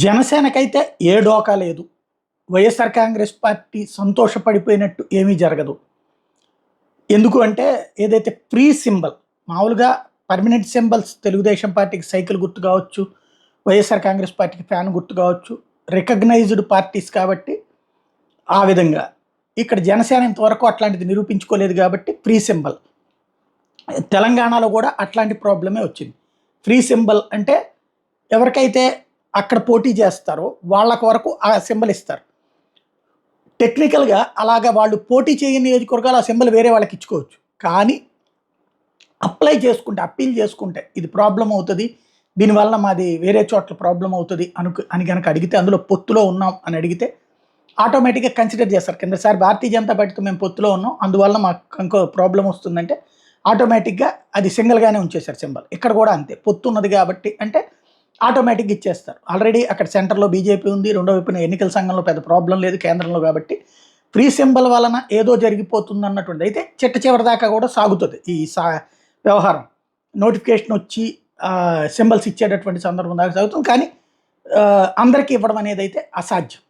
జనసేనకైతే ఏ డోకా లేదు. వైఎస్ఆర్ కాంగ్రెస్ పార్టీ సంతోషపడిపోయినట్టు ఏమీ జరగదు. ఎందుకు అంటే ఏదైతే ఫ్రీ సింబల్ మామూలుగా పర్మనెంట్ సింబల్స్ తెలుగుదేశం పార్టీకి సైకిల్ గుర్తు కావచ్చు, వైఎస్ఆర్ కాంగ్రెస్ పార్టీకి ఫ్యాన్ గుర్తు కావచ్చు, రికగ్నైజ్డ్ పార్టీస్ కాబట్టి ఆ విధంగా. ఇక్కడ జనసేన ఇంతవరకు అట్లాంటిది నిరూపించుకోలేదు కాబట్టి ఫ్రీ సింబల్. తెలంగాణలో కూడా అట్లాంటి ప్రాబ్లమే వచ్చింది. ఫ్రీ సింబల్ అంటే ఎవరికైతే అక్కడ పోటీ చేస్తారో వాళ్ళకు వరకు ఆ సింబల్ ఇస్తారు. టెక్నికల్‌గా అలాగా వాళ్ళు పోటీ చేయని నియోజకవర్గాలు ఆ సింబల్ వేరే వాళ్ళకి ఇచ్చుకోవచ్చు. కానీ అప్లై చేసుకుంటే, అప్పీల్ చేసుకుంటే ఇది ప్రాబ్లమ్ అవుతది. దీనివల్ల మాది వేరే చోట్ల ప్రాబ్లమ్ అవుతది అని గనక అడిగితే, అందులో పొత్తులో ఉన్నాం అని అడిగితే ఆటోమేటిక్‌గా కన్సిడర్ చేస్తారు. కిందసారి భారతీయ జనతా పార్టీతో మేము పొత్తులో ఉన్నాం, అందువల్ల మాకు ఇంకో ప్రాబ్లమ్ వస్తుందంటే ఆటోమేటిక్‌గా అది సింగిల్‌గానే ఉంచేశారు సింబల్. ఇక్కడ కూడా అంతే. పొత్తు ఉన్నది కాబట్టి అంటే ఆటోమేటిక్‌గా ఇచ్చేస్తారు. ఆల్రెడీ అక్కడ సెంటర్‌లో బీజేపీ ఉంది. రెండో వైపున ఎన్నికల సంఘంలో పెద్ద ప్రాబ్లం లేదు కేంద్రంలో కాబట్టి ఫ్రీ సింబల్ వలన ఏదో జరిగిపోతుంది అన్నటువంటిది. అయితే చిట్ట చివరి దాకా కూడా సాగుతుంది ఈ వ్యవహారం. నోటిఫికేషన్ వచ్చి సింబల్స్ ఇచ్చేటటువంటి సందర్భం దాకా సాగుతుంది. కానీ అందరికీ ఇవ్వడం అనేది అయితే అసాధ్యం.